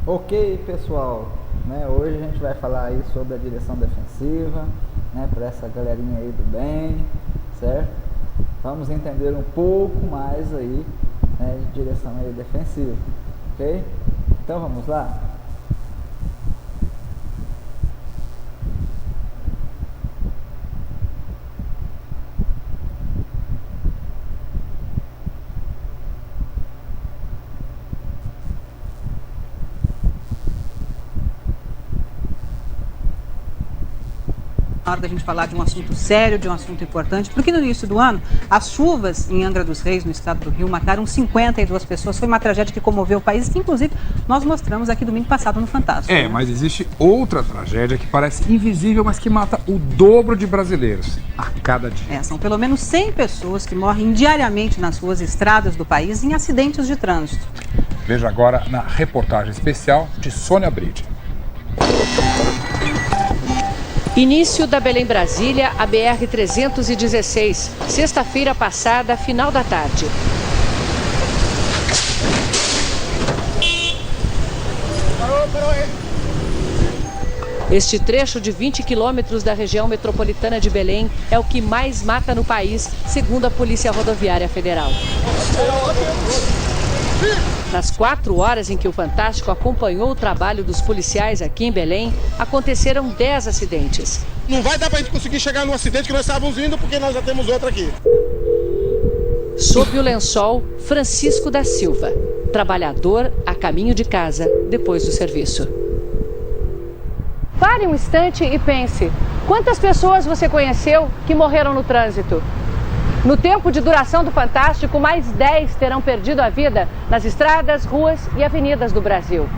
Ok, pessoal, né, hoje a gente vai falar aí sobre a direção defensiva, né, para essa galerinha aí do bem, certo? Vamos entender um pouco mais aí, né, de direção aí defensiva, ok? Então vamos lá? Na hora da gente falar de um assunto sério, de um assunto importante, porque no início do ano, as chuvas em Angra dos Reis, no estado do Rio, mataram 52 pessoas. Foi uma tragédia que comoveu o país, que inclusive nós mostramos aqui domingo passado no Fantástico. Né? Mas existe outra tragédia que parece invisível, mas que mata o dobro de brasileiros a cada dia. São pelo menos 100 pessoas que morrem diariamente nas ruas e estradas do país em acidentes de trânsito. Veja agora na reportagem especial de Sônia Bride. Início da Belém-Brasília, a BR-316, sexta-feira passada, final da tarde. Este trecho de 20 quilômetros da região metropolitana de Belém é o que mais mata no país, segundo a Polícia Rodoviária Federal. Nas 4 horas em que o Fantástico acompanhou o trabalho dos policiais aqui em Belém, aconteceram 10 acidentes. Não vai dar para a gente conseguir chegar no acidente que nós estávamos indo, porque nós já temos outro aqui. Sob o lençol, Francisco da Silva, trabalhador a caminho de casa depois do serviço. Pare um instante e pense, quantas pessoas você conheceu que morreram no trânsito? No tempo de duração do Fantástico, mais 10 terão perdido a vida nas estradas, ruas e avenidas do Brasil.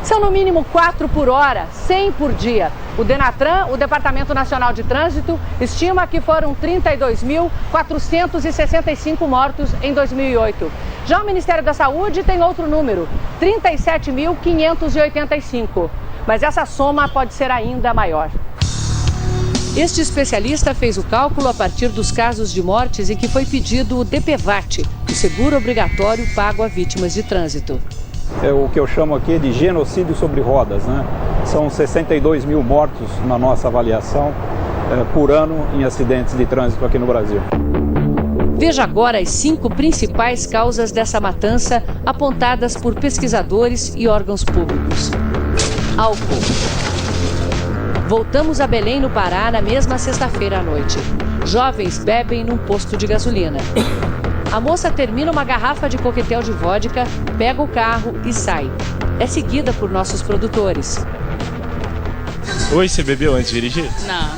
São no mínimo 4 por hora, 100 por dia. O Denatran, o Departamento Nacional de Trânsito, estima que foram 32.465 mortos em 2008. Já o Ministério da Saúde tem outro número, 37.585. Mas essa soma pode ser ainda maior. Este especialista fez o cálculo a partir dos casos de mortes em que foi pedido o DPVAT, o seguro obrigatório pago a vítimas de trânsito. É o que eu chamo aqui de genocídio sobre rodas, né? São 62 mil mortos na nossa avaliação por ano em acidentes de trânsito aqui no Brasil. Veja agora as 5 principais causas dessa matança apontadas por pesquisadores e órgãos públicos. Álcool. Voltamos a Belém, no Pará, na mesma sexta-feira à noite. Jovens bebem num posto de gasolina. A moça termina uma garrafa de coquetel de vodka, pega o carro e sai. É seguida por nossos produtores. Hoje você bebeu antes de dirigir? Não.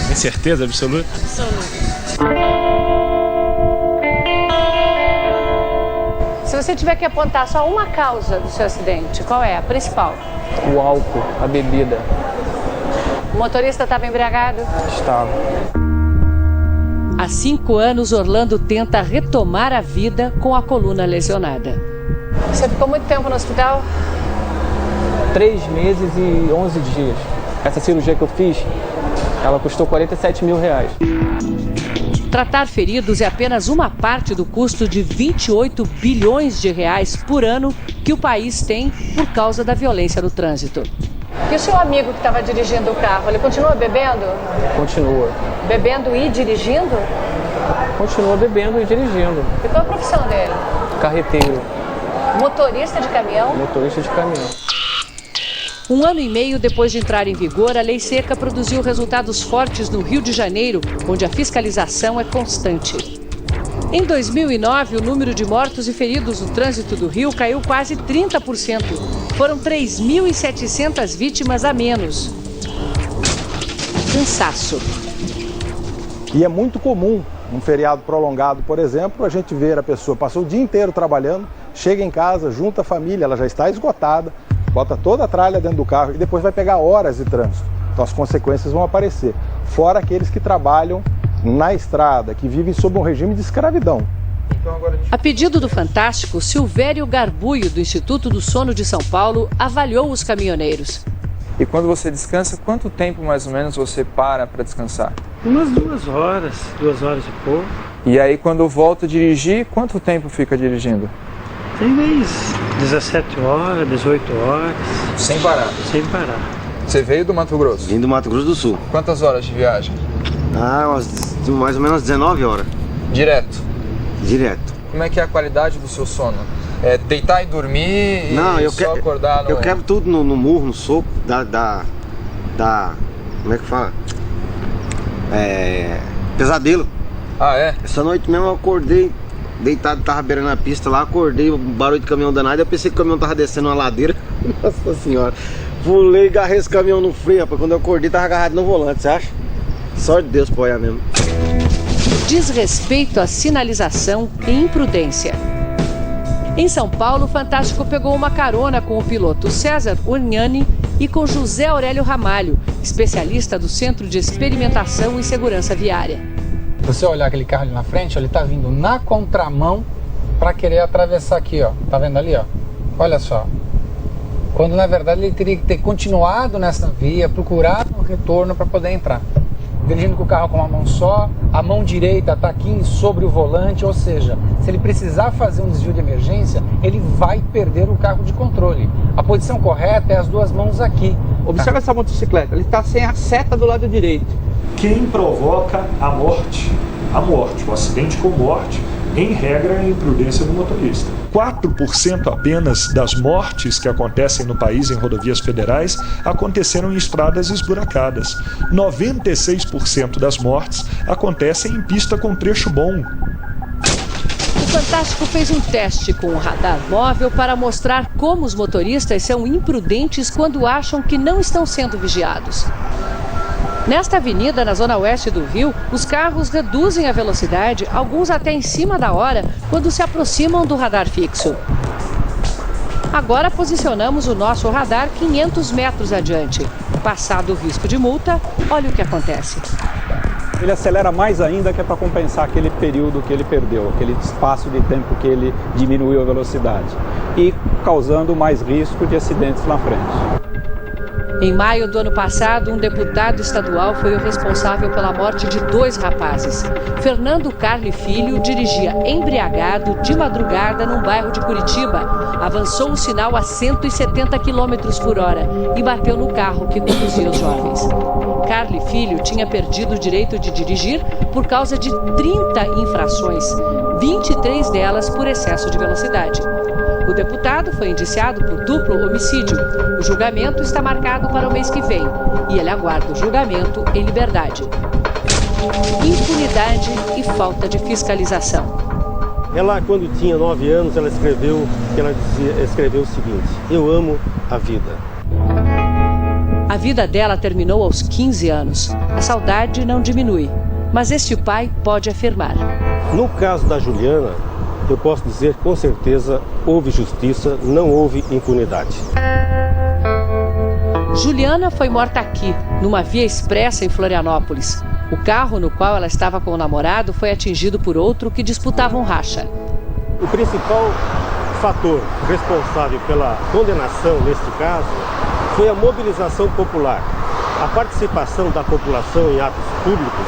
Tem certeza absoluta? Absoluta. Se você tiver que apontar só uma causa do seu acidente, qual é a principal? O álcool, a bebida. O motorista estava embriagado? Estava. Há 5 anos, Orlando tenta retomar a vida com a coluna lesionada. Você ficou muito tempo no hospital? 3 meses e 11 dias. Essa cirurgia que eu fiz, ela custou R$47 mil. Tratar feridos é apenas uma parte do custo de 28 bilhões de reais por ano que o país tem por causa da violência no trânsito. E o seu amigo que estava dirigindo o carro, ele continua bebendo? Continua. Bebendo e dirigindo? Continua bebendo e dirigindo. E qual a profissão dele? Carreteiro. Motorista de caminhão? Motorista de caminhão. 1 ano e meio depois de entrar em vigor, a Lei Seca produziu resultados fortes no Rio de Janeiro, onde a fiscalização é constante. Em 2009, o número de mortos e feridos no trânsito do Rio caiu quase 30%. Foram 3.700 vítimas a menos. Cansaço. E é muito comum, num feriado prolongado, por exemplo, a gente ver a pessoa passou o dia inteiro trabalhando, chega em casa, junta a família, ela já está esgotada, bota toda a tralha dentro do carro e depois vai pegar horas de trânsito. Então as consequências vão aparecer. Fora aqueles que trabalham na estrada, que vivem sob um regime de escravidão. A pedido do Fantástico, Silvério Garbuio, do Instituto do Sono de São Paulo, avaliou os caminhoneiros. E quando você descansa, quanto tempo mais ou menos você para descansar? Umas 2 horas, 2 horas e pouco. E aí quando volta a dirigir, quanto tempo fica dirigindo? Tem vez 17 horas, 18 horas. Sem parar? Sem parar. Você veio do Mato Grosso? Vim do Mato Grosso do Sul. Quantas horas de viagem? Mais ou menos 19 horas. Direto? Direto. Como é que é a qualidade do seu sono? É deitar e dormir e só acordar no... Eu quebro tudo no murro, no soco, como é que fala? Pesadelo. Ah, é? Essa noite mesmo eu acordei, deitado, tava beirando a pista lá, acordei, barulho de caminhão danado, eu pensei que o caminhão tava descendo uma ladeira. Nossa senhora. Pulei, agarrei esse caminhão no freio, rapaz. Quando eu acordei, tava agarrado no volante, você acha? Sorte de Deus pra olhar mesmo. Desrespeito à sinalização e imprudência. Em São Paulo, o Fantástico pegou uma carona com o piloto César Urgnani e com José Aurélio Ramalho, especialista do Centro de Experimentação e Segurança Viária. Se você olhar aquele carro ali na frente, ele tá vindo na contramão para querer atravessar aqui, ó. Tá vendo ali, ó? Olha só. Quando na verdade ele teria que ter continuado nessa via, procurado um retorno para poder entrar. Dirigindo com o carro com uma mão só, a mão direita está aqui sobre o volante, ou seja, se ele precisar fazer um desvio de emergência, ele vai perder o carro de controle. A posição correta é as duas mãos aqui. Observa essa motocicleta, ele está sem a seta do lado direito. Quem provoca a morte, o acidente com morte, em regra, é a imprudência do motorista. 4% apenas das mortes que acontecem no país em rodovias federais aconteceram em estradas esburacadas. 96% das mortes acontecem em pista com trecho bom. O Fantástico fez um teste com o radar móvel para mostrar como os motoristas são imprudentes quando acham que não estão sendo vigiados. Nesta avenida, na zona oeste do Rio, os carros reduzem a velocidade, alguns até em cima da hora, quando se aproximam do radar fixo. Agora posicionamos o nosso radar 500 metros adiante. Passado o risco de multa, olha o que acontece. Ele acelera mais ainda, que é para compensar aquele período que ele perdeu, aquele espaço de tempo que ele diminuiu a velocidade e causando mais risco de acidentes na frente. Em maio do ano passado, um deputado estadual foi o responsável pela morte de 2 rapazes. Fernando Carli Filho dirigia embriagado de madrugada num bairro de Curitiba. Avançou o sinal a 170 km por hora e bateu no carro que conduzia os jovens. Carli Filho tinha perdido o direito de dirigir por causa de 30 infrações, 23 delas por excesso de velocidade. O deputado foi indiciado por duplo homicídio. O julgamento está marcado para o mês que vem e ele aguarda o julgamento em liberdade. Impunidade e falta de fiscalização. Ela, quando tinha 9 anos, ela escreveu o seguinte: eu amo a vida. A vida dela terminou aos 15 anos. A saudade não diminui, mas este pai pode afirmar. No caso da Juliana, eu posso dizer com certeza, houve justiça, não houve impunidade. Juliana foi morta aqui, numa via expressa em Florianópolis. O carro no qual ela estava com o namorado foi atingido por outro que disputava um racha. O principal fator responsável pela condenação neste caso foi a mobilização popular, a participação da população em atos públicos,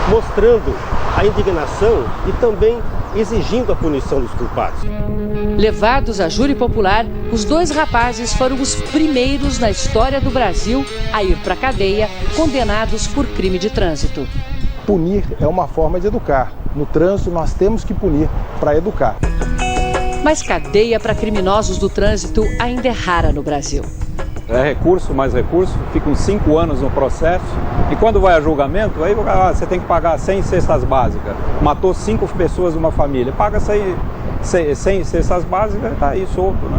mostrando a indignação e também exigindo a punição dos culpados. Levados a júri popular, os 2 rapazes foram os primeiros na história do Brasil a ir para a cadeia, condenados por crime de trânsito. Punir é uma forma de educar. No trânsito, nós temos que punir para educar. Mas cadeia para criminosos do trânsito ainda é rara no Brasil. É recurso, mais recurso, ficam 5 anos no processo e quando vai a julgamento, aí você tem que pagar 100 cestas básicas. Matou 5 pessoas numa família, paga 100 cestas básicas e está aí solto, né?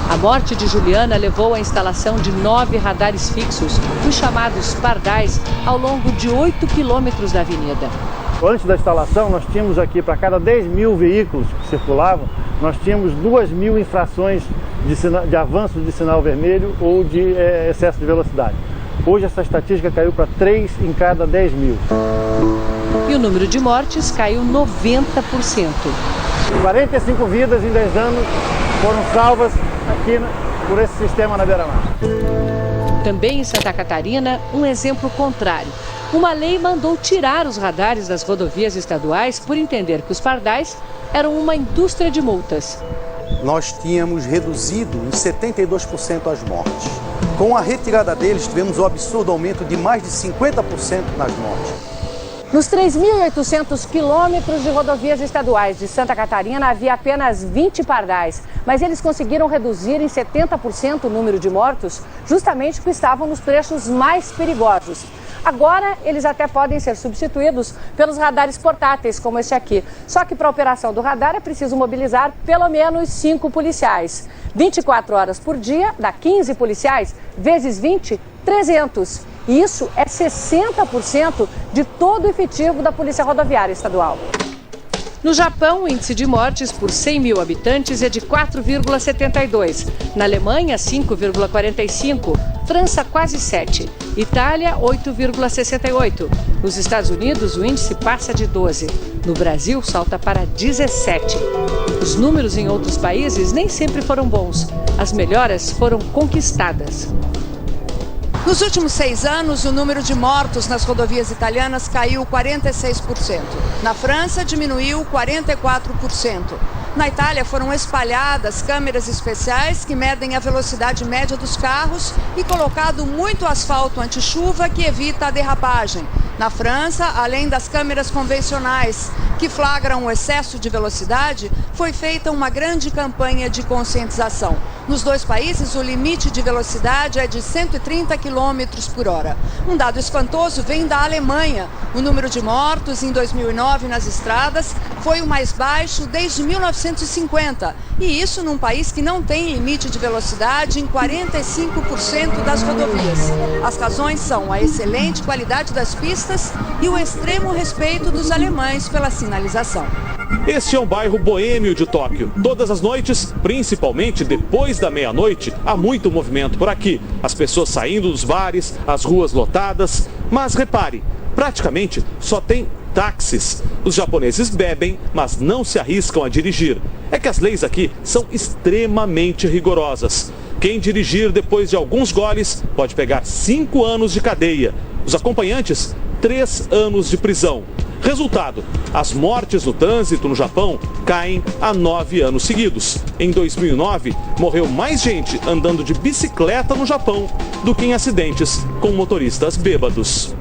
A morte de Juliana levou à instalação de 9 radares fixos, os chamados pardais, ao longo de 8 quilômetros da avenida. Antes da instalação, nós tínhamos aqui, para cada 10 mil veículos que circulavam, nós tínhamos 2.000 infrações de avanço de sinal vermelho ou de excesso de velocidade. Hoje essa estatística caiu para 3 em cada 10 mil. E o número de mortes caiu 90%. 45 vidas em 10 anos foram salvas aqui por esse sistema na beira-mar. Também em Santa Catarina, um exemplo contrário. Uma lei mandou tirar os radares das rodovias estaduais por entender que os pardais eram uma indústria de multas. nós tínhamos reduzido em 72% as mortes. Com a retirada deles, tivemos um absurdo aumento de mais de 50% nas mortes. Nos 3.800 quilômetros de rodovias estaduais de Santa Catarina, havia apenas 20 pardais. Mas eles conseguiram reduzir em 70% o número de mortos, justamente porque estavam nos trechos mais perigosos. Agora, eles até podem ser substituídos pelos radares portáteis, como este aqui. Só que para a operação do radar é preciso mobilizar pelo menos 5 policiais. 24 horas por dia, dá 15 policiais, vezes 20, 300. E isso é 60% de todo o efetivo da Polícia Rodoviária Estadual. No Japão, o índice de mortes por 100 mil habitantes é de 4,72. Na Alemanha, 5,45. França, quase 7. Itália, 8,68. Nos Estados Unidos, o índice passa de 12. No Brasil, salta para 17. Os números em outros países nem sempre foram bons. As melhoras foram conquistadas. Nos últimos 6 anos, o número de mortos nas rodovias italianas caiu 46%. Na França, diminuiu 44%. Na Itália, foram espalhadas câmeras especiais que medem a velocidade média dos carros e colocado muito asfalto anti-chuva que evita a derrapagem. Na França, além das câmeras convencionais que flagram o excesso de velocidade, foi feita uma grande campanha de conscientização. Nos 2 países, o limite de velocidade é de 130 km por hora. Um dado espantoso vem da Alemanha. O número de mortos em 2009 nas estradas foi o mais baixo desde 1950. E isso num país que não tem limite de velocidade em 45% das rodovias. As razões são a excelente qualidade das pistas e o extremo respeito dos alemães pela sinalização. Este é um bairro boêmio de Tóquio. Todas as noites, principalmente depois da meia-noite, há muito movimento por aqui. As pessoas saindo dos bares, as ruas lotadas. Mas repare, praticamente só tem táxis. Os japoneses bebem, mas não se arriscam a dirigir. É que as leis aqui são extremamente rigorosas. Quem dirigir depois de alguns goles pode pegar 5 anos de cadeia. Os acompanhantes, 3 anos de prisão. Resultado, as mortes no trânsito no Japão caem há 9 anos seguidos. Em 2009, morreu mais gente andando de bicicleta no Japão do que em acidentes com motoristas bêbados.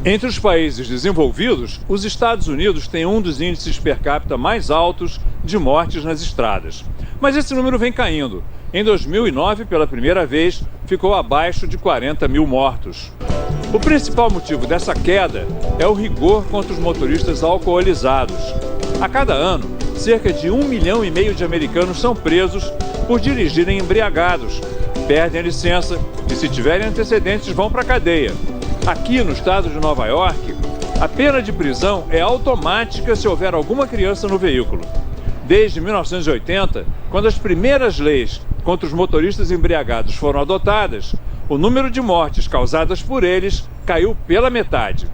Entre os países desenvolvidos, os Estados Unidos têm um dos índices per capita mais altos de mortes nas estradas. Mas esse número vem caindo. Em 2009, pela primeira vez, ficou abaixo de 40 mil mortos. O principal motivo dessa queda é o rigor contra os motoristas alcoolizados. A cada ano, cerca de 1,5 milhão de americanos são presos por dirigirem embriagados. Perdem a licença e, se tiverem antecedentes, vão para a cadeia. Aqui no estado de Nova York, a pena de prisão é automática se houver alguma criança no veículo. Desde 1980, quando as primeiras leis contra os motoristas embriagados foram adotadas, o número de mortes causadas por eles caiu pela metade.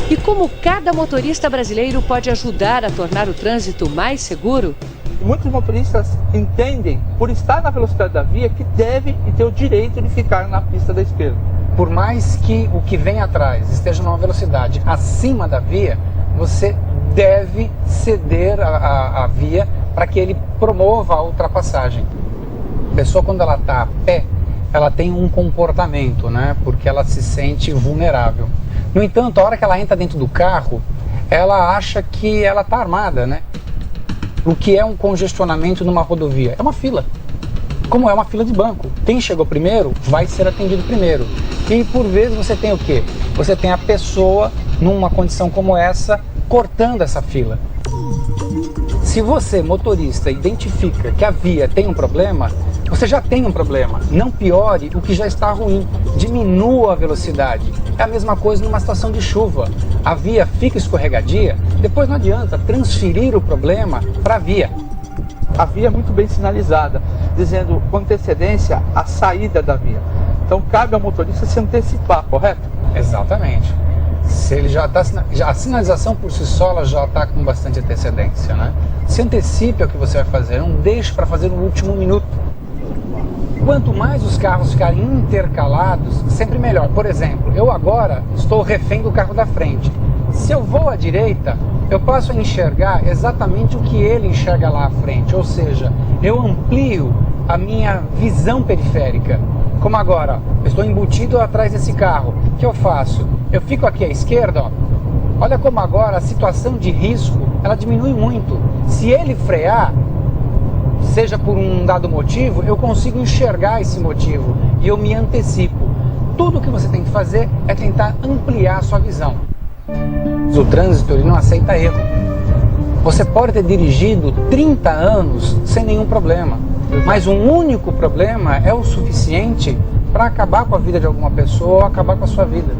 E como cada motorista brasileiro pode ajudar a tornar o trânsito mais seguro? Muitos motoristas entendem, por estar na velocidade da via, que devem ter o direito de ficar na pista da esquerda. Por mais que o que vem atrás esteja numa velocidade acima da via, você deve ceder a via para que ele promova a ultrapassagem. A pessoa, quando ela está a pé, ela tem um comportamento, né? Porque ela se sente vulnerável. No entanto, a hora que ela entra dentro do carro, ela acha que ela está armada, né? O que é um congestionamento numa rodovia? É uma fila. Como é uma fila de banco. Quem chegou primeiro vai ser atendido primeiro. E por vezes você tem o quê? Você tem a pessoa, numa condição como essa, cortando essa fila. Se você, motorista, identifica que a via tem um problema, você já tem um problema. Não piore o que já está ruim. Diminua a velocidade. É a mesma coisa numa situação de chuva. A via fica escorregadia, depois não adianta transferir o problema para a via. A via é muito bem sinalizada, dizendo com antecedência a saída da via. Então cabe ao motorista se antecipar, correto? Exatamente. Se ele já está, a sinalização por si só ela já está com bastante antecedência, né? Se antecipe ao que você vai fazer, não deixe para fazer no último minuto. Quanto mais os carros ficarem intercalados, sempre melhor. Por exemplo, eu agora estou refém do carro da frente. Se eu vou à direita, eu passo a enxergar exatamente o que ele enxerga lá à frente, ou seja, eu amplio a minha visão periférica. Como agora, eu estou embutido atrás desse carro, o que eu faço? Eu fico aqui à esquerda, ó. Olha como agora a situação de risco, ela diminui muito. Se ele frear, seja por um dado motivo, eu consigo enxergar esse motivo e eu me antecipo. Tudo o que você tem que fazer é tentar ampliar a sua visão. O trânsito, ele não aceita erro. Você pode ter dirigido 30 anos sem nenhum problema, mas um único problema é o suficiente para acabar com a vida de alguma pessoa ou acabar com a sua vida.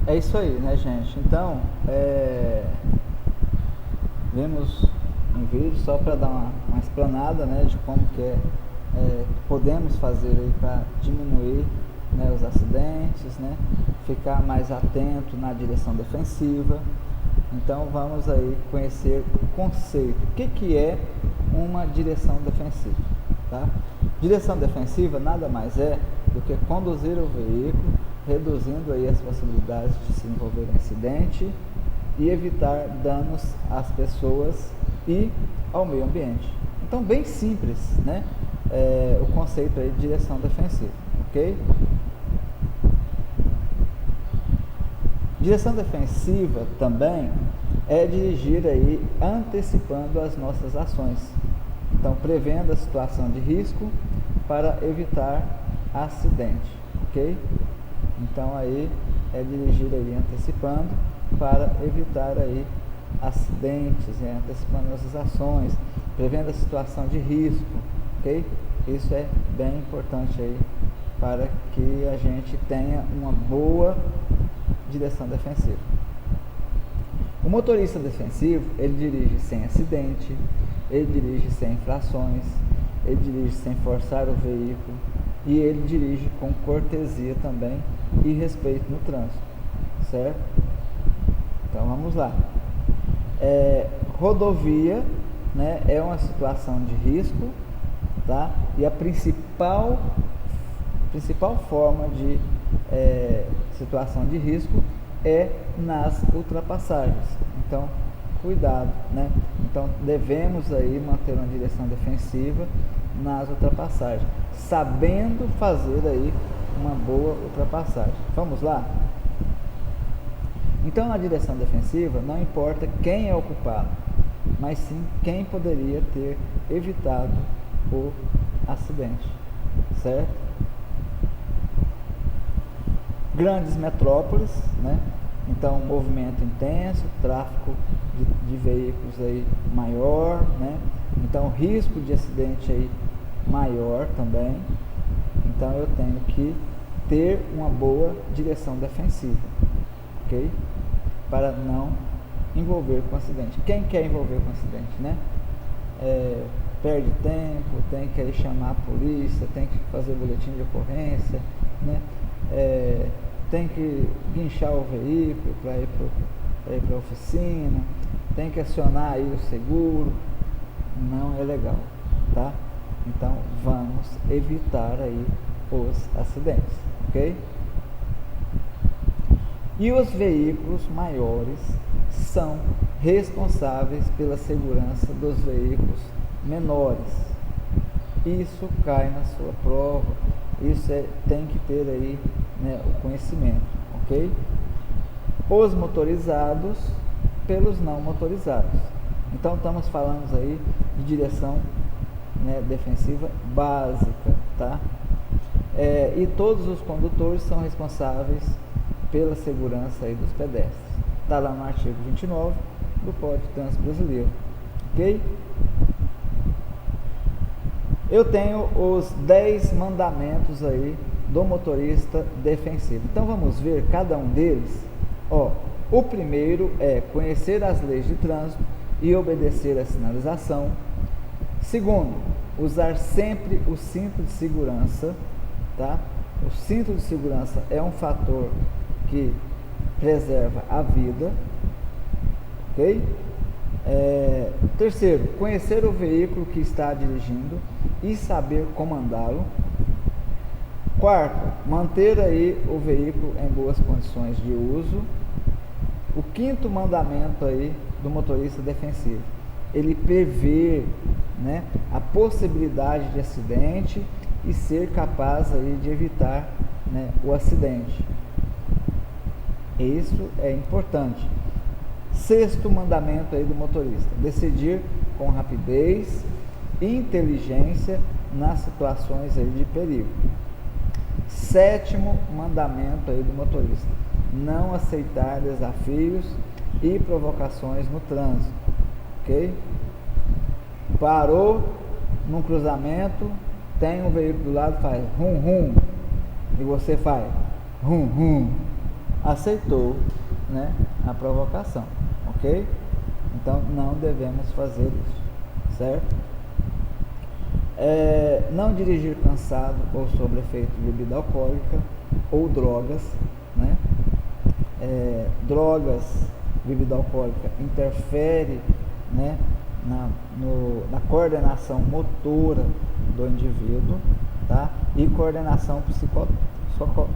É isso aí, né, gente? Então, vimos um vídeo só para dar uma explanada, né, de como que podemos fazer aí para diminuir, né, os acidentes, né, ficar mais atento na direção defensiva. Então vamos aí conhecer o conceito. O que é uma direção defensiva, tá? Direção defensiva nada mais é do que conduzir o veículo, reduzindo aí as possibilidades de se envolver em acidente e evitar danos às pessoas e ao meio ambiente. Então, bem simples, né? O conceito aí de direção defensiva, ok? Direção defensiva também é dirigir aí antecipando as nossas ações. Então, prevendo a situação de risco para evitar acidente, ok? Então, aí é dirigir aí antecipando para evitar aí acidentes, antecipando nossas ações, prevendo a situação de risco, ok? Isso é bem importante aí para que a gente tenha uma boa direção defensiva. O motorista defensivo, ele dirige sem acidente, ele dirige sem infrações, ele dirige sem forçar o veículo e ele dirige com cortesia também e respeito no trânsito, certo? Então vamos lá. Rodovia, né, é uma situação de risco, tá? E a principal forma de situação de risco é nas ultrapassagens. Então, cuidado, né? Então, devemos aí manter uma direção defensiva nas ultrapassagens, sabendo fazer aí uma boa ultrapassagem. Vamos lá? Então, na direção defensiva, não importa quem é o culpado, mas sim quem poderia ter evitado o acidente, certo? Grandes metrópoles, né? Então, movimento intenso, tráfego de veículos aí maior, né? Então, risco de acidente aí maior também. Então, eu tenho que ter uma boa direção defensiva, ok? Para não envolver com acidente. Quem quer envolver com acidente, né? Perde tempo, tem que aí chamar a polícia, tem que fazer boletim de ocorrência, né? Tem que guinchar o veículo para ir para a oficina, tem que acionar aí o seguro. Não é legal, tá? Então vamos evitar aí os acidentes, ok? E os veículos maiores são responsáveis pela segurança dos veículos menores. Isso cai na sua prova, isso tem que ter aí, né, o conhecimento, ok? Os motorizados pelos não motorizados. Então estamos falando aí de direção, né, defensiva básica, tá? E todos os condutores são responsáveis pela segurança aí dos pedestres. Está lá no artigo 29 do Código de Trânsito Brasileiro, ok? Eu tenho os 10 mandamentos aí do motorista defensivo. Então vamos ver cada um deles. O primeiro é conhecer as leis de trânsito e obedecer à sinalização. Segundo, usar sempre o cinto de segurança, tá? O cinto de segurança é um fator que preserva a vida, ok? Terceiro, conhecer o veículo que está dirigindo e saber comandá-lo. Quarto, manter aí o veículo em boas condições de uso. O quinto mandamento aí do motorista defensivo, ele prevê, né, a possibilidade de acidente e ser capaz aí de evitar, né, o acidente. Isso é importante. Sexto mandamento aí do motorista, decidir com rapidez e inteligência nas situações aí de perigo. Sétimo mandamento aí do motorista, não aceitar desafios e provocações no trânsito, ok? Parou num cruzamento, tem um veículo do lado, faz rum rum, e você faz rum rum, aceitou, né, a provocação, ok? Então não devemos fazer isso, certo? Não dirigir cansado ou sob efeito de bebida alcoólica ou drogas, né? Drogas, bebida alcoólica interfere, né, na coordenação motora do indivíduo, tá? E coordenação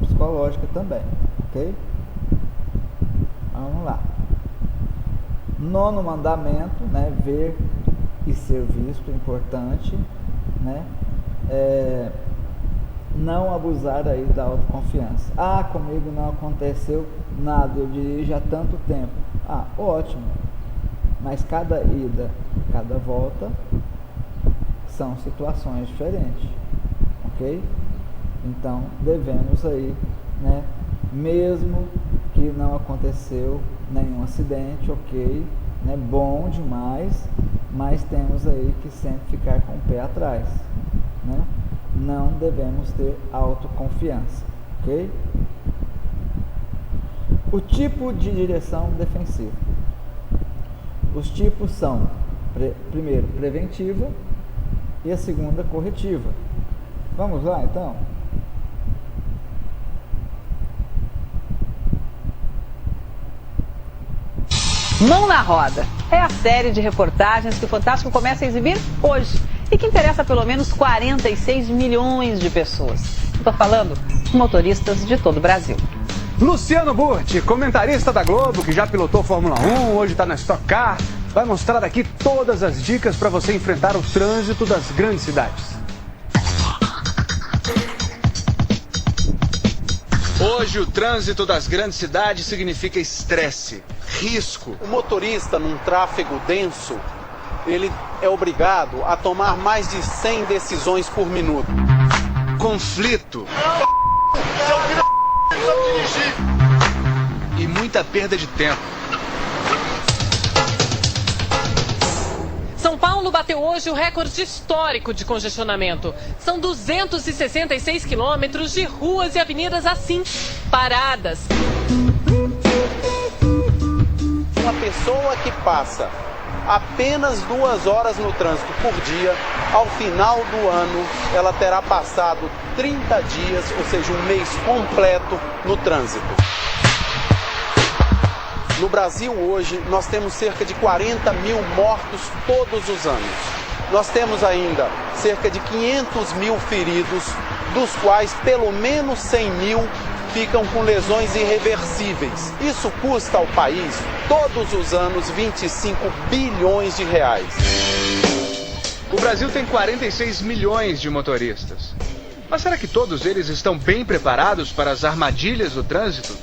psicológica também, ok? Vamos lá. Nono mandamento, né? Ver e ser visto, importante, né? Não abusar aí da autoconfiança. Ah, comigo não aconteceu nada, eu dirijo há tanto tempo. Ah, ótimo. Mas cada ida, cada volta são situações diferentes, ok? Então devemos aí, né? Mesmo que não aconteceu nenhum acidente, ok, né? Bom demais, mas temos aí que sempre ficar com o pé atrás, né? Não devemos ter autoconfiança, ok? O tipo de direção defensiva. Os tipos são, primeiro, preventiva e a segunda, corretiva. Vamos lá, então? Mão na Roda é a série de reportagens que o Fantástico começa a exibir hoje e que interessa a pelo menos 46 milhões de pessoas. Estou falando de motoristas de todo o Brasil. Luciano Burti, comentarista da Globo, que já pilotou Fórmula 1, hoje está na Stock Car, vai mostrar aqui todas as dicas para você enfrentar o trânsito das grandes cidades. Hoje o trânsito das grandes cidades significa estresse, risco. O motorista num tráfego denso, ele é obrigado a tomar mais de 100 decisões por minuto. Conflito. E muita perda de tempo. São Paulo bateu hoje o recorde histórico de congestionamento. São 266 quilômetros de ruas e avenidas assim, paradas. Uma pessoa que passa apenas 2 horas no trânsito por dia, ao final do ano, ela terá passado 30 dias, ou seja, um mês completo no trânsito. No Brasil hoje, nós temos cerca de 40 mil mortos todos os anos. Nós temos ainda cerca de 500 mil feridos, dos quais pelo menos 100 mil ficam com lesões irreversíveis. Isso custa ao país, todos os anos, 25 bilhões de reais. O Brasil tem 46 milhões de motoristas. Mas será que todos eles estão bem preparados para as armadilhas do trânsito?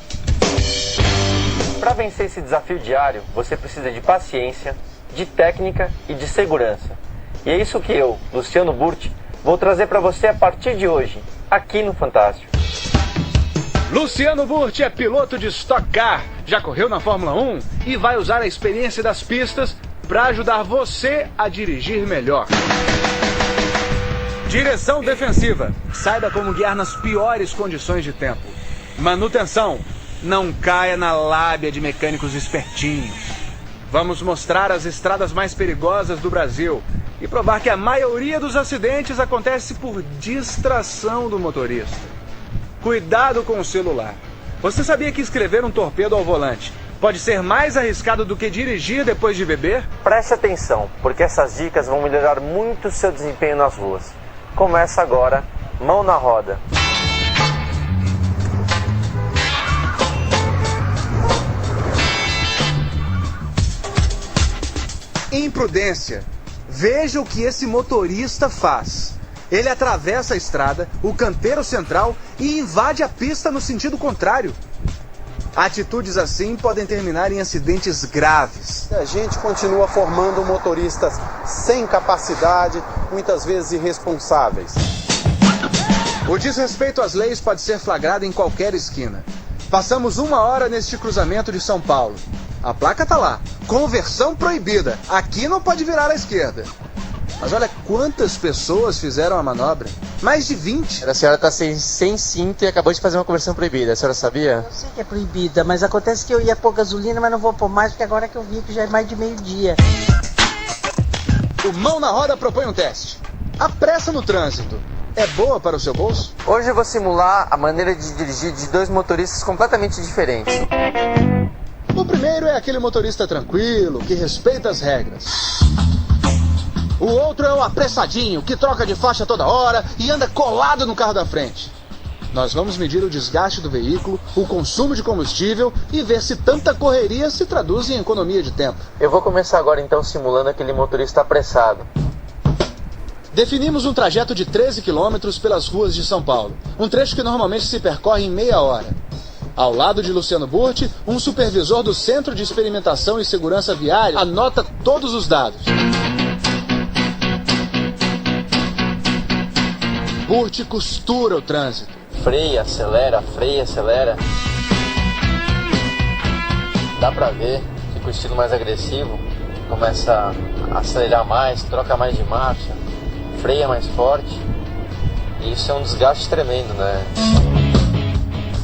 Para vencer esse desafio diário, você precisa de paciência, de técnica e de segurança. E é isso que eu, Luciano Burti, vou trazer para você a partir de hoje, aqui no Fantástico. Luciano Burti é piloto de Stock Car, já correu na Fórmula 1 e vai usar a experiência das pistas para ajudar você a dirigir melhor. Direção defensiva. Saiba como guiar nas piores condições de tempo. Manutenção. Não caia na lábia de mecânicos espertinhos. Vamos mostrar as estradas mais perigosas do Brasil e provar que a maioria dos acidentes acontece por distração do motorista. Cuidado com o celular. Você sabia que escrever um torpedo ao volante pode ser mais arriscado do que dirigir depois de beber? Preste atenção, porque essas dicas vão melhorar muito o seu desempenho nas ruas. Começa agora, Mão na Roda. Imprudência. Veja o que esse motorista faz. Ele atravessa a estrada, o canteiro central e invade a pista no sentido contrário. Atitudes assim podem terminar em acidentes graves. A gente continua formando motoristas sem capacidade, muitas vezes irresponsáveis. O desrespeito às leis pode ser flagrado em qualquer esquina. Passamos 1 hora neste cruzamento de São Paulo. A placa tá lá, conversão proibida, aqui não pode virar à esquerda. Mas olha quantas pessoas fizeram a manobra. Mais de 20. A senhora está sem cinto e acabou de fazer uma conversão proibida. A senhora sabia? Eu sei que é proibida, mas acontece que eu ia pôr gasolina, mas não vou pôr mais, porque agora que eu vi que já é mais de meio-dia. O Mão na Roda propõe um teste. A pressa no trânsito é boa para o seu bolso? Hoje eu vou simular a maneira de dirigir de 2 motoristas completamente diferentes. O primeiro é aquele motorista tranquilo, que respeita as regras. O outro é o apressadinho, que troca de faixa toda hora e anda colado no carro da frente. Nós vamos medir o desgaste do veículo, o consumo de combustível e ver se tanta correria se traduz em economia de tempo. Eu vou começar agora então simulando aquele motorista apressado. Definimos um trajeto de 13 quilômetros pelas ruas de São Paulo. Um trecho que normalmente se percorre em meia hora. Ao lado de Luciano Burti, um supervisor do Centro de Experimentação e Segurança Viária anota todos os dados. Burti costura o trânsito. Freia, acelera, freia, acelera. Dá pra ver, fica o estilo mais agressivo. Começa a acelerar mais, troca mais de marcha, freia mais forte. E isso é um desgaste tremendo, né?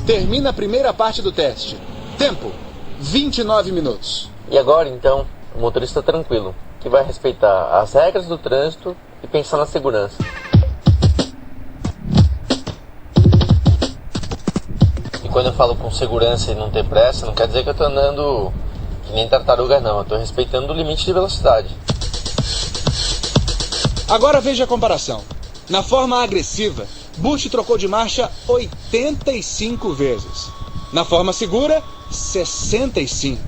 Termina a primeira parte do teste. Tempo, 29 minutos. E agora, então, o motorista tranquilo, que vai respeitar as regras do trânsito e pensar na segurança. E quando eu falo com segurança e não ter pressa, não quer dizer que eu estou andando que nem tartaruga, não. Eu estou respeitando o limite de velocidade. Agora veja a comparação. Na forma agressiva, Burti trocou de marcha 85 vezes. Na forma segura, 65.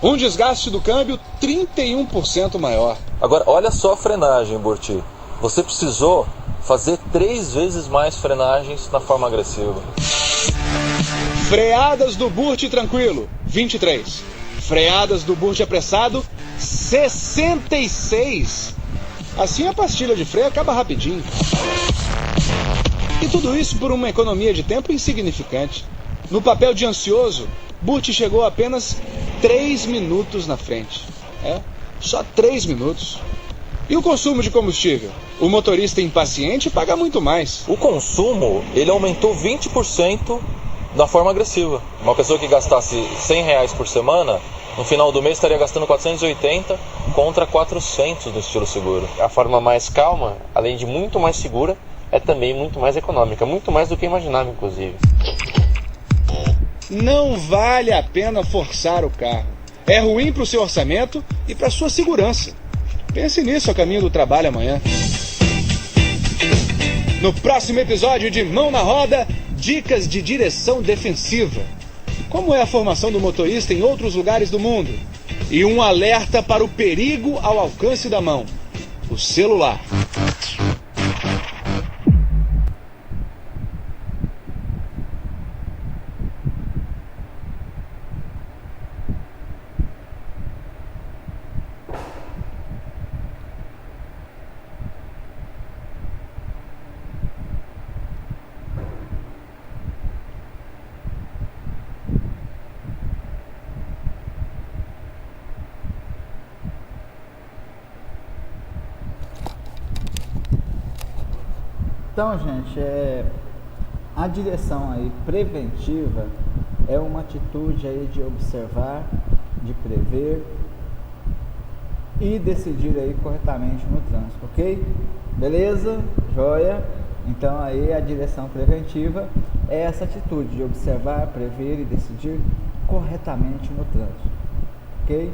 Um desgaste do câmbio 31% maior. Agora, olha só a frenagem, Burti. Você precisou fazer 3 vezes mais frenagens na forma agressiva. Freadas do Burti tranquilo, 23. Freadas do Burti apressado, 66. Assim a pastilha de freio acaba rapidinho. E tudo isso por uma economia de tempo insignificante. No papel de ansioso, Burti chegou apenas 3 minutos na frente. Só 3 minutos. E o consumo de combustível? O motorista impaciente paga muito mais. O consumo, ele aumentou 20% da forma agressiva. Uma pessoa que gastasse R$100 por semana, no final do mês estaria gastando 480 contra 400 do estilo seguro. A forma mais calma, além de muito mais segura, é também muito mais econômica, muito mais do que imaginava, inclusive. Não vale a pena forçar o carro. É ruim para o seu orçamento e para a sua segurança. Pense nisso a caminho do trabalho amanhã. No próximo episódio de Mão na Roda, dicas de direção defensiva. Como é a formação do motorista em outros lugares do mundo? E um alerta para o perigo ao alcance da mão: o celular. Então, gente, a direção aí preventiva é uma atitude aí de observar, de prever e decidir aí corretamente no trânsito, ok? Beleza? Joia? Então aí a direção preventiva é essa atitude de observar, prever e decidir corretamente no trânsito, ok?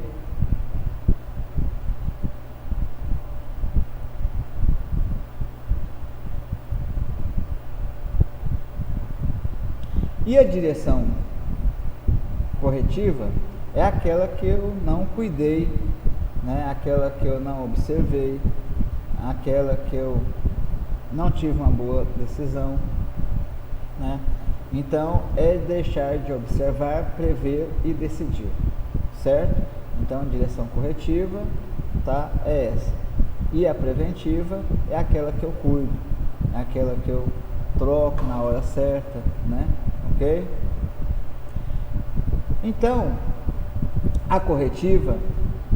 E a direção corretiva é aquela que eu não cuidei, né? Aquela que eu não observei, aquela que eu não tive uma boa decisão, né? Então é deixar de observar, prever e decidir, certo? Então a direção corretiva, tá, é essa. E a preventiva é aquela que eu cuido, é aquela que eu troco na hora certa, né? Ok? Então, a corretiva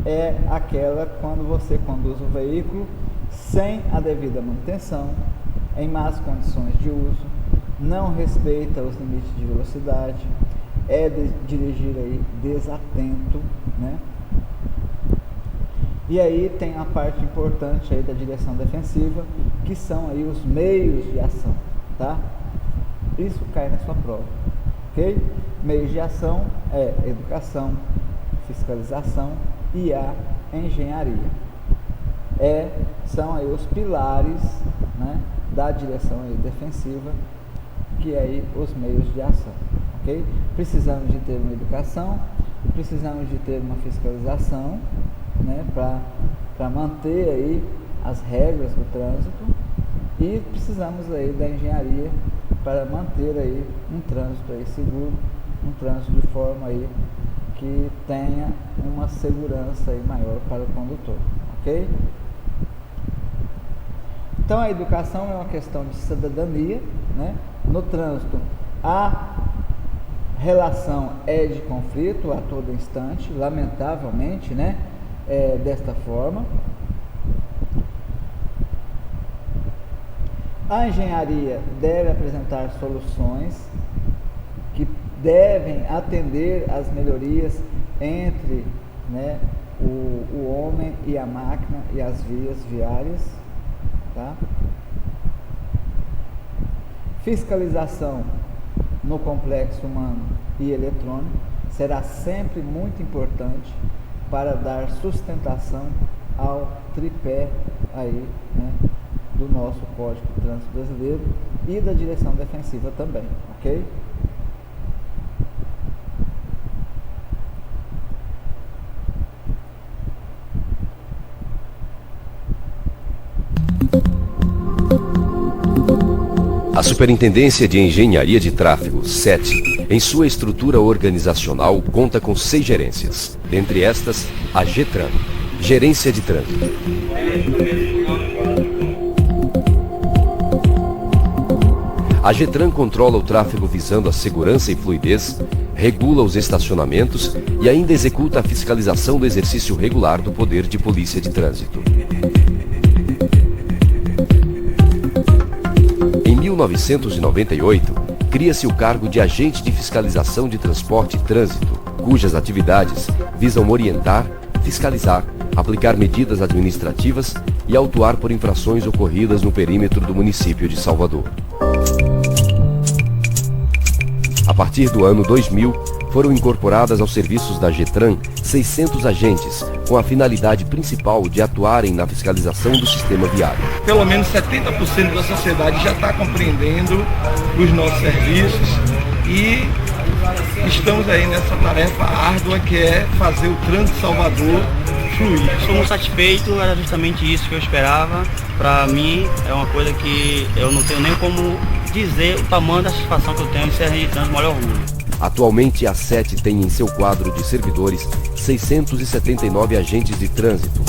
é aquela quando você conduz o veículo sem a devida manutenção, em más condições de uso, não respeita os limites de velocidade, dirigir aí desatento, né? E aí tem a parte importante aí da direção defensiva, que são aí os meios de ação, tá? Isso cai na sua prova, ok? Meios de ação é educação, fiscalização e a engenharia. São aí os pilares, né, da direção aí defensiva, que é aí os meios de ação, ok? Precisamos de ter uma educação, precisamos de ter uma fiscalização, né, para manter aí as regras do trânsito, e precisamos aí da engenharia para manter aí um trânsito aí seguro, um trânsito de forma aí que tenha uma segurança aí maior para o condutor, ok? Então a educação é uma questão de cidadania, né? No trânsito a relação é de conflito a todo instante, lamentavelmente, né? Desta forma. A engenharia deve apresentar soluções que devem atender às melhorias entre, né, o homem e a máquina e as vias viárias, tá? Fiscalização no complexo humano e eletrônico será sempre muito importante para dar sustentação ao tripé aí, né, do nosso Código de Trânsito Brasileiro e da direção defensiva também, ok? A Superintendência de Engenharia de Tráfego, SET, em sua estrutura organizacional, conta com 6 gerências. Dentre estas, a GETRAN, Gerência de Trânsito. A GETRAN controla o tráfego visando a segurança e fluidez, regula os estacionamentos e ainda executa a fiscalização do exercício regular do poder de polícia de trânsito. Em 1998, cria-se o cargo de Agente de Fiscalização de Transporte e Trânsito, cujas atividades visam orientar, fiscalizar, aplicar medidas administrativas e autuar por infrações ocorridas no perímetro do município de Salvador. A partir do ano 2000, foram incorporadas aos serviços da GETRAN 600 agentes, com a finalidade principal de atuarem na fiscalização do sistema viário. Pelo menos 70% da sociedade já está compreendendo os nossos serviços e estamos aí nessa tarefa árdua que é fazer o trânsito de Salvador fluir. Estou muito satisfeito, era justamente isso que eu esperava. Para mim é uma coisa que eu não tenho nem como dizer o tamanho da satisfação que eu tenho em ser registrando o maior orgulho. Atualmente, a SET tem em seu quadro de servidores 679 agentes de trânsito.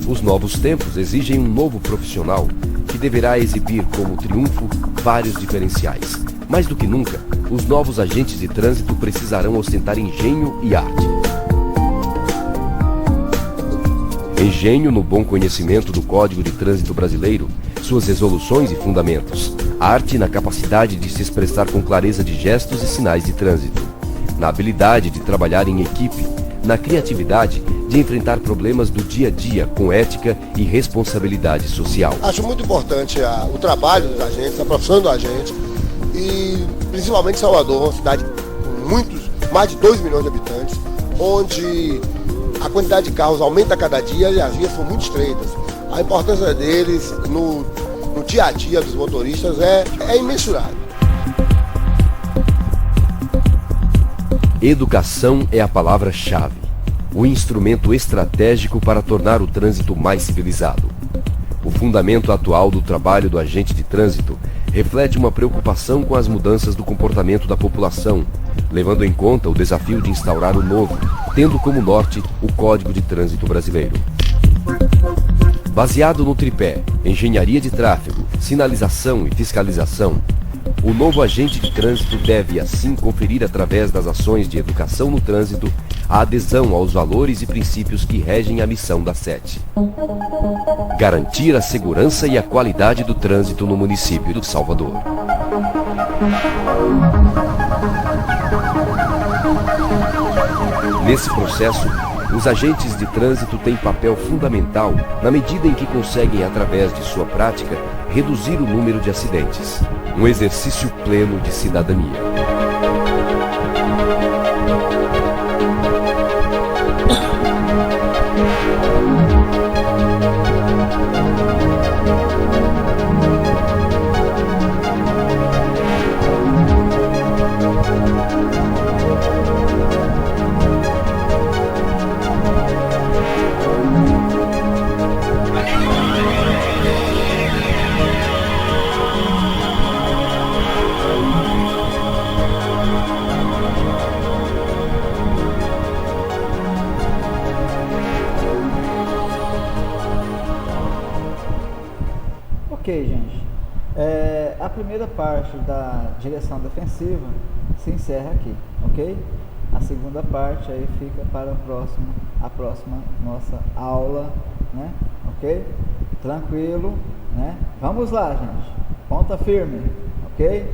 Os novos tempos exigem um novo profissional que deverá exibir como triunfo vários diferenciais. Mais do que nunca, os novos agentes de trânsito precisarão ostentar engenho e arte. Engenho no bom conhecimento do Código de Trânsito Brasileiro, suas resoluções e fundamentos. Arte na capacidade de se expressar com clareza de gestos e sinais de trânsito. Na habilidade de trabalhar em equipe. Na criatividade de enfrentar problemas do dia a dia com ética e responsabilidade social. Acho muito importante o trabalho dos agentes, a profissão do agente, e principalmente Salvador, uma cidade com mais de 2 milhões de habitantes, onde a quantidade de carros aumenta a cada dia e as vias são muito estreitas. A importância deles no dia a dia dos motoristas é imensurável. Educação é a palavra-chave, o instrumento estratégico para tornar o trânsito mais civilizado. O fundamento atual do trabalho do agente de trânsito reflete uma preocupação com as mudanças do comportamento da população, levando em conta o desafio de instaurar o novo, tendo como norte o Código de Trânsito Brasileiro. Baseado no tripé engenharia de tráfego, sinalização e fiscalização, o novo agente de trânsito deve, assim, conferir através das ações de educação no trânsito a adesão aos valores e princípios que regem a missão da SET. Garantir a segurança e a qualidade do trânsito no município de Salvador. Nesse processo, os agentes de trânsito têm papel fundamental na medida em que conseguem, através de sua prática, reduzir o número de acidentes. Um exercício pleno de cidadania. Ok, gente. A primeira parte da direção defensiva se encerra aqui, ok? A segunda parte aí fica para a próxima nossa aula, né? Ok? Tranquilo, né? Vamos lá, gente. Ponta firme, ok?